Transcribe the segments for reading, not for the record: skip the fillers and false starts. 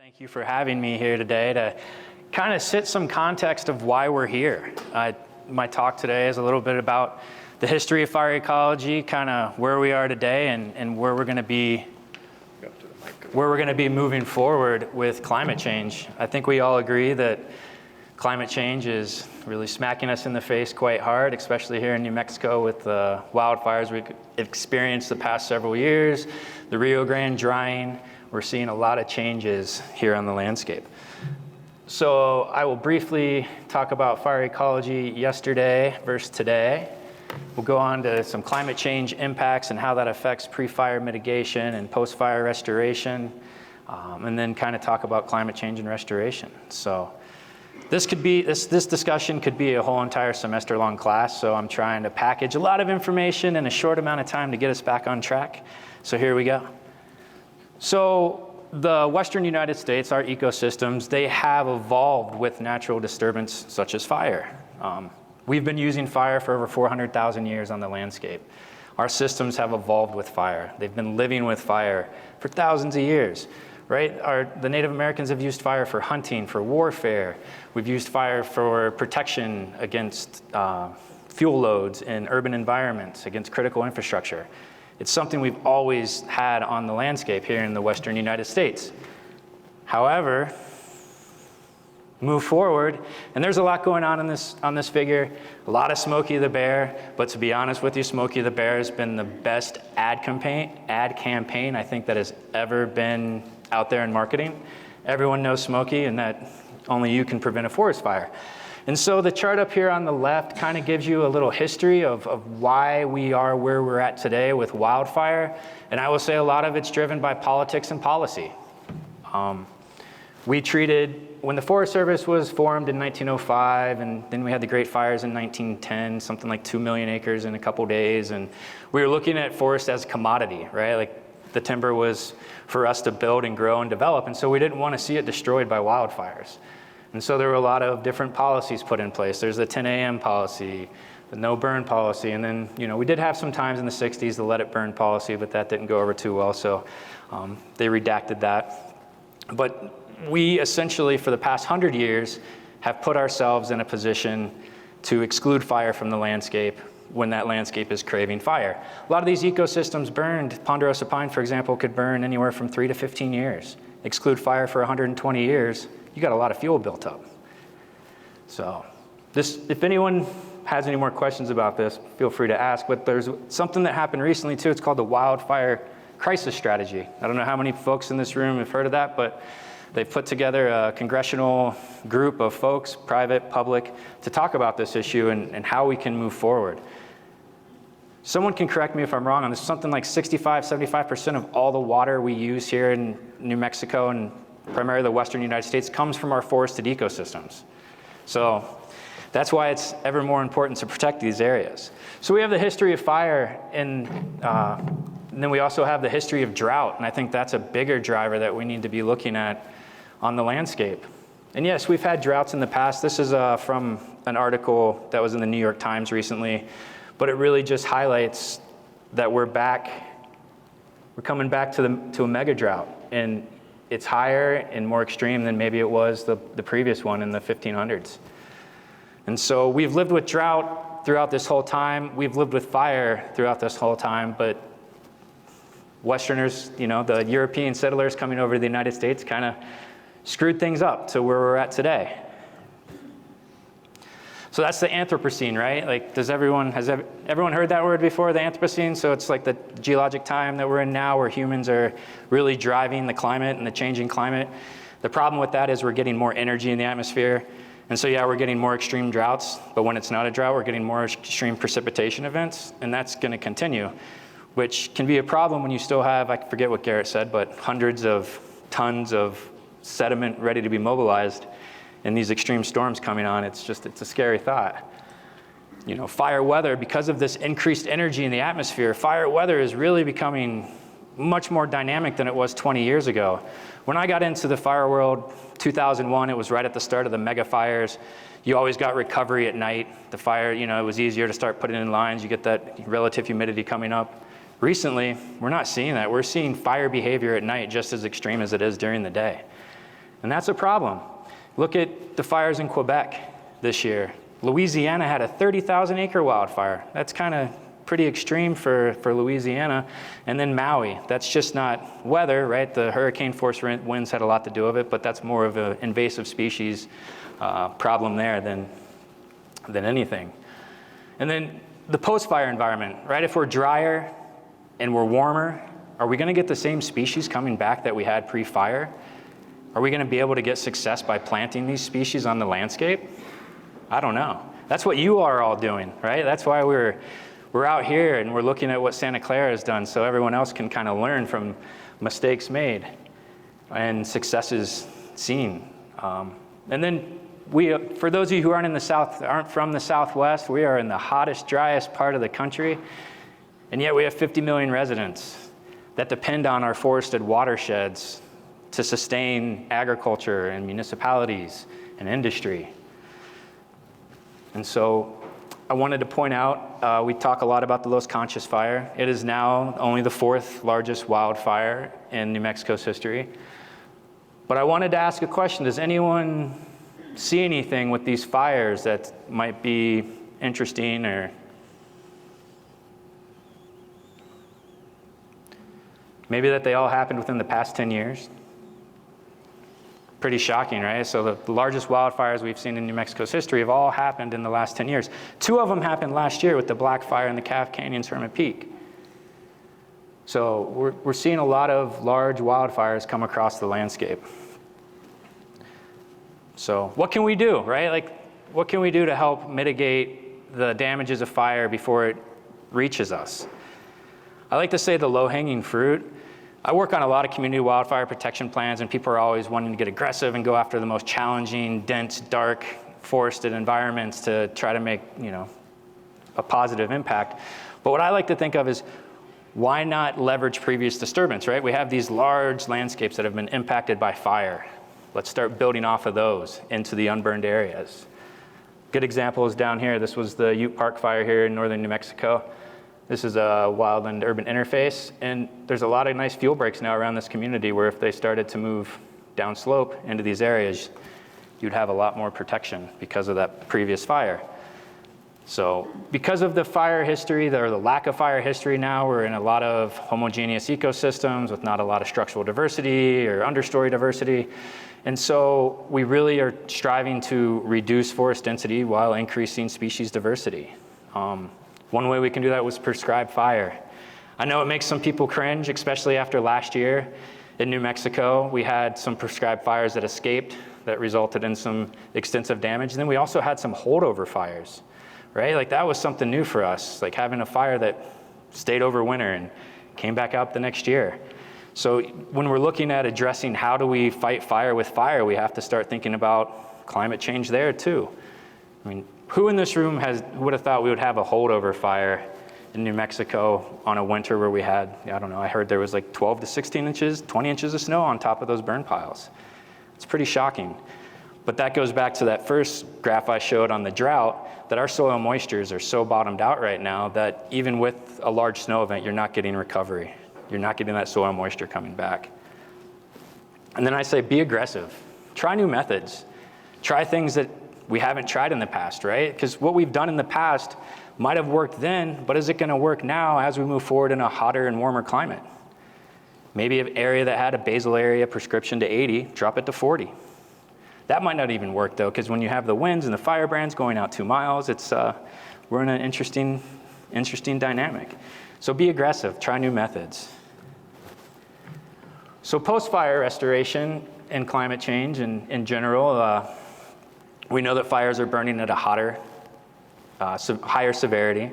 Thank you for having me here today to kind of set some context of why we're here. My talk today is a little bit about the history of fire ecology, kind of where we are today and where we're going to be moving forward with climate change. I think we all agree that climate change is really smacking us in the face quite hard, especially here in New Mexico with the wildfires we've experienced the past several years, the Rio Grande drying. We're seeing a lot of changes here on the landscape. So I will briefly talk about fire ecology yesterday versus today. We'll go on to some climate change impacts and how that affects pre-fire mitigation and post-fire restoration, and then kind of talk about climate change and restoration. So this discussion could be a whole entire semester-long class, so I'm trying to package a lot of information in a short amount of time to get us back on track. So here we go. So the Western United States, our ecosystems, they have evolved with natural disturbance such as fire. We've been using fire for over 400,000 years on the landscape. Our systems have evolved with fire. They've been living with fire for thousands of years, right? The Native Americans have used fire for hunting, for warfare. We've used fire for protection against fuel loads in urban environments, against critical infrastructure. It's something we've always had on the landscape here in the Western United States. However, move forward, and there's a lot going on this figure, a lot of Smokey the Bear, but to be honest with you, Smokey the Bear has been the best ad campaign I think that has ever been out there in marketing. Everyone knows Smokey and that only you can prevent a forest fire. And so the chart up here on the left kind of gives you a little history of why we are where we're at today with wildfire. And I will say a lot of it's driven by politics and policy. When the Forest Service was formed in 1905, and then we had the Great Fires in 1910, something like 2 million acres in a couple days. And we were looking at forest as a commodity, right? Like the timber was for us to build and grow and develop. And so we didn't want to see it destroyed by wildfires. And so there were a lot of different policies put in place. There's the 10 a.m. policy, the no burn policy, and then we did have some times in the 60s the let it burn policy, but that didn't go over too well, so they redacted that. But we essentially, for the past 100 years, have put ourselves in a position to exclude fire from the landscape when that landscape is craving fire. A lot of these ecosystems burned. Ponderosa pine, for example, could burn anywhere from 3 to 15 years. Exclude fire for 120 years, you got a lot of fuel built up. So if anyone has any more questions about this, feel free to ask, but there's something that happened recently too. It's called the wildfire crisis strategy. I don't know how many folks in this room have heard of that, but they've put together a congressional group of folks, private, public, to talk about this issue and how we can move forward. Someone can correct me if I'm wrong on this. Something like 75% of all the water we use here in New Mexico and primarily the Western United States comes from our forested ecosystems. So that's why it's ever more important to protect these areas. So we have the history of fire, and then we also have the history of drought, and I think that's a bigger driver that we need to be looking at on the landscape. And yes, we've had droughts in the past. This is from an article that was in the New York Times recently, but it really just highlights that we're coming back to a mega drought, and it's higher and more extreme than maybe it was the previous one in the 1500s. And so we've lived with drought throughout this whole time. We've lived with fire throughout this whole time, but Westerners, the European settlers coming over to the United States kind of screwed things up to where we're at today. So that's the Anthropocene, right? Like, has everyone heard that word before, the Anthropocene? So it's like the geologic time that we're in now where humans are really driving the climate and the changing climate. The problem with that is we're getting more energy in the atmosphere. And so yeah, we're getting more extreme droughts, but when it's not a drought, we're getting more extreme precipitation events, and that's gonna continue, which can be a problem when you still have, I forget what Garrett said, but hundreds of tons of sediment ready to be mobilized. And these extreme storms coming on, it's a scary thought. Fire weather, because of this increased energy in the atmosphere, fire weather is really becoming much more dynamic than it was 20 years ago. When I got into the fire world, 2001, it was right at the start of the mega fires. You always got recovery at night. The fire, it was easier to start putting in lines. You get that relative humidity coming up. Recently, we're not seeing that. We're seeing fire behavior at night just as extreme as it is during the day. And that's a problem. Look at the fires in Quebec this year. Louisiana had a 30,000 acre wildfire. That's kind of pretty extreme for Louisiana. And then Maui, that's just not weather, right? The hurricane force winds had a lot to do with it, but that's more of an invasive species problem there than anything. And then the post-fire environment, right? If we're drier and we're warmer, are we gonna get the same species coming back that we had pre-fire? Are we gonna be able to get success by planting these species on the landscape? I don't know. That's what you are all doing, right? That's why we're out here and we're looking at what Santa Clara has done so everyone else can kind of learn from mistakes made and successes seen. And then for those of you who aren't from the Southwest, we are in the hottest, driest part of the country, and yet we have 50 million residents that depend on our forested watersheds to sustain agriculture and municipalities and industry. And so I wanted to point out, we talk a lot about the Los Conchas fire. It is now only the 4th largest wildfire in New Mexico's history. But I wanted to ask a question. Does anyone see anything with these fires that might be interesting or maybe that they all happened within the past 10 years? Pretty shocking, right? So the largest wildfires we've seen in New Mexico's history have all happened in the last 10 years. 2 of them happened last year with the Black Fire in the Calf Canyon's Hermit Peak. So we're seeing a lot of large wildfires come across the landscape. So what can we do, right? Like, what can we do to help mitigate the damages of fire before it reaches us? I like to say the low-hanging fruit. I work on a lot of community wildfire protection plans, and people are always wanting to get aggressive and go after the most challenging, dense, dark, forested environments to try to make, a positive impact. But what I like to think of is, why not leverage previous disturbance, right? We have these large landscapes that have been impacted by fire. Let's start building off of those into the unburned areas. Good example is down here. This was the Ute Park fire here in northern New Mexico. This is a wildland urban interface, and there's a lot of nice fuel breaks now around this community where if they started to move downslope into these areas, you'd have a lot more protection because of that previous fire. So because of the fire history, or the lack of fire history now, we're in a lot of homogeneous ecosystems with not a lot of structural diversity or understory diversity. And so we really are striving to reduce forest density while increasing species diversity. One way we can do that was prescribe fire. I know it makes some people cringe, especially after last year in New Mexico. We had some prescribed fires that escaped that resulted in some extensive damage. And then we also had some holdover fires, right? Like that was something new for us, like having a fire that stayed over winter and came back out the next year. So when we're looking at addressing how do we fight fire with fire, we have to start thinking about climate change there too. I mean, who in this room would have thought we would have a holdover fire in New Mexico on a winter where we had, I don't know, I heard there was like 12 to 16 inches, 20 inches of snow on top of those burn piles. It's pretty shocking. But that goes back to that first graph I showed on the drought, that our soil moistures are so bottomed out right now that even with a large snow event, you're not getting recovery. You're not getting that soil moisture coming back. And then I say, be aggressive. Try new methods. Try things that we haven't tried in the past, right? Because what we've done in the past might have worked then, but is it gonna work now as we move forward in a hotter and warmer climate? Maybe an area that had a basal area prescription to 80, drop it to 40. That might not even work though, because when you have the winds and the firebrands going out 2 miles, we're in an interesting dynamic. So be aggressive, try new methods. So post-fire restoration and climate change in general, we know that fires are burning at a higher severity,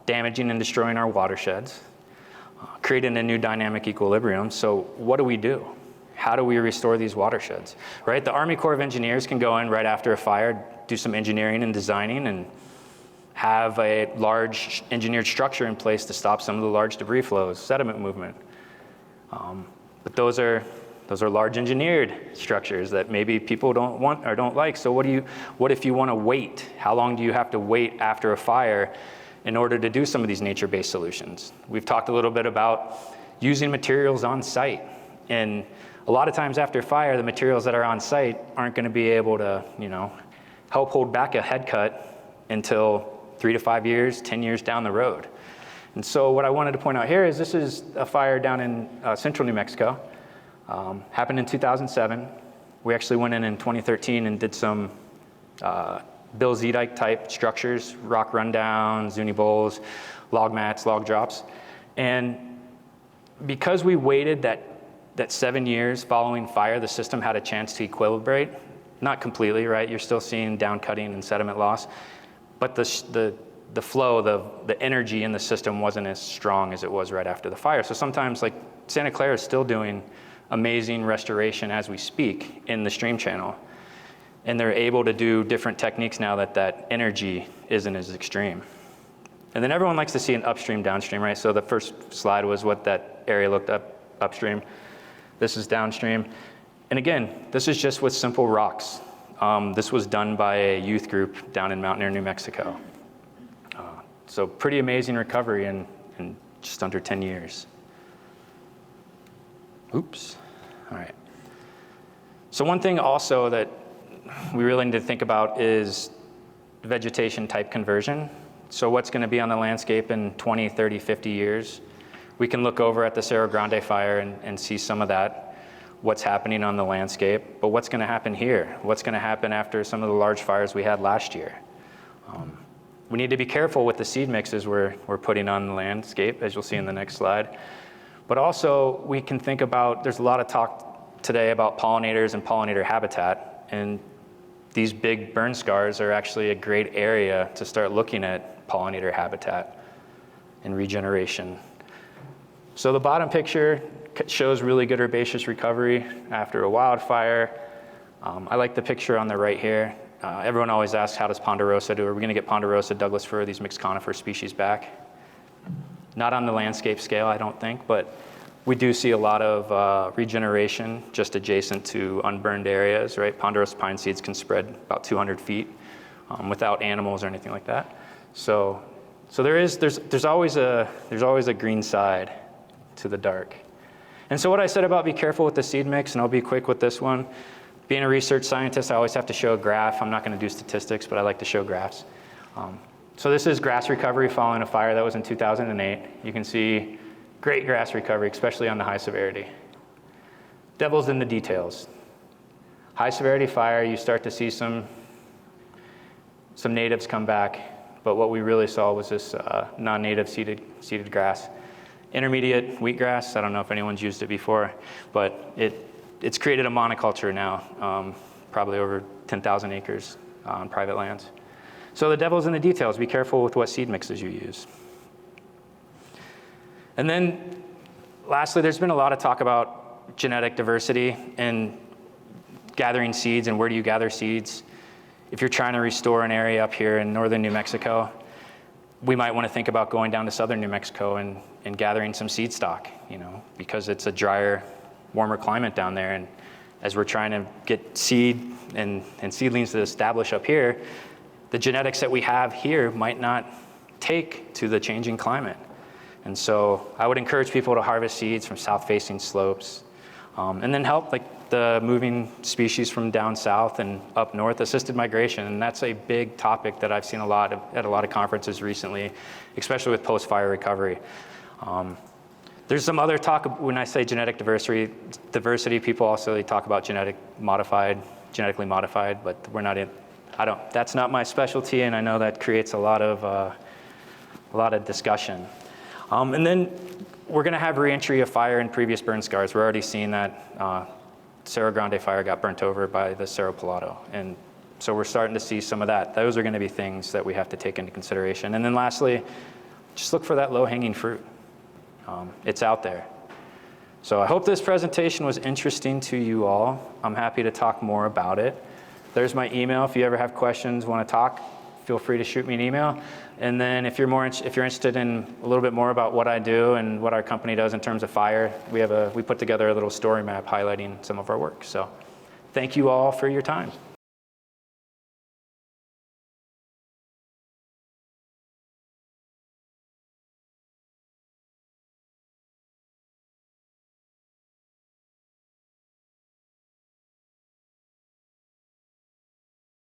damaging and destroying our watersheds, creating a new dynamic equilibrium. So what do? How do we restore these watersheds, right? The Army Corps of Engineers can go in right after a fire, do some engineering and designing, and have a large engineered structure in place to stop some of the large debris flows, sediment movement. But those are large engineered structures that maybe people don't want or don't like. So what if you want to wait? How long do you have to wait after a fire in order to do some of these nature-based solutions? We've talked a little bit about using materials on site. And a lot of times after fire, the materials that are on site aren't going to be able to, help hold back a head cut until 3 to 5 years, 10 years down the road. And so what I wanted to point out here is this is a fire down in central New Mexico. Happened in 2007. We actually went in 2013 and did some Bill Zeedijk type structures, rock rundowns, zuni bowls, log mats, log drops. And because we waited that 7 years following fire, the system had a chance to equilibrate. Not completely, right? You're still seeing down cutting and sediment loss, but the flow, the energy in the system wasn't as strong as it was right after the fire. So sometimes, like Santa Clara is still doing amazing restoration as we speak in the stream channel. And they're able to do different techniques now that energy isn't as extreme. And then everyone likes to see an upstream, downstream, right? So the first slide was what that area looked upstream. This is downstream. And again, this is just with simple rocks. This was done by a youth group down in Mountaineer, New Mexico. So pretty amazing recovery in just under 10 years. Oops, all right. So one thing also that we really need to think about is vegetation type conversion. So what's going to be on the landscape in 20, 30, 50 years? We can look over at the Cerro Grande fire and see some of that, what's happening on the landscape, but what's going to happen here? What's going to happen after some of the large fires we had last year? We need to be careful with the seed mixes we're putting on the landscape, as you'll see in the next slide. But also, we can think about, there's a lot of talk today about pollinators and pollinator habitat, and these big burn scars are actually a great area to start looking at pollinator habitat and regeneration. So the bottom picture shows really good herbaceous recovery after a wildfire. I like the picture on the right here. Everyone always asks, how does ponderosa do? Are we going to get ponderosa, Douglas fir, these mixed conifer species back? Not on the landscape scale, I don't think, but we do see a lot of regeneration just adjacent to unburned areas, right? Ponderosa pine seeds can spread about 200 feet without animals or anything like that. So there's always a green side to the dark. And so what I said about be careful with the seed mix, and I'll be quick with this one. Being a research scientist, I always have to show a graph. I'm not going to do statistics, but I like to show graphs. So this is grass recovery following a fire that was in 2008. You can see great grass recovery, especially on the high severity. Devil's in the details. High severity fire, you start to see some natives come back, but what we really saw was this non-native seeded grass. Intermediate wheatgrass, I don't know if anyone's used it before, but it's created a monoculture now, probably over 10,000 acres on private lands. So the devil's in the details. Be careful with what seed mixes you use. And then lastly, there's been a lot of talk about genetic diversity and gathering seeds and where do you gather seeds. If you're trying to restore an area up here in northern New Mexico, we might want to think about going down to southern New Mexico and gathering some seed stock, because it's a drier, warmer climate down there. And as we're trying to get seed and seedlings to establish up here, the genetics that we have here might not take to the changing climate. And so I would encourage people to harvest seeds from south-facing slopes, and then help the moving species from down south and up north, assisted migration. And that's a big topic that I've seen at a lot of conferences recently, especially with post-fire recovery. There's some other talk, when I say genetic diversity, people also talk about genetically modified, but we're not in, that's not my specialty, and I know that creates a lot of discussion. And then we're gonna have reentry of fire in previous burn scars. We're already seeing that Cerro Grande fire got burnt over by the Cerro Pelado. And so we're starting to see some of that. Those are gonna be things that we have to take into consideration. And then lastly, just look for that low-hanging fruit. It's out there. So I hope this presentation was interesting to you all. I'm happy to talk more about it. There's my email. If you ever have questions, want to talk, feel free to shoot me an email. And then if you're interested in a little bit more about what I do and what our company does in terms of fire, we put together a little story map highlighting some of our work. So thank you all for your time.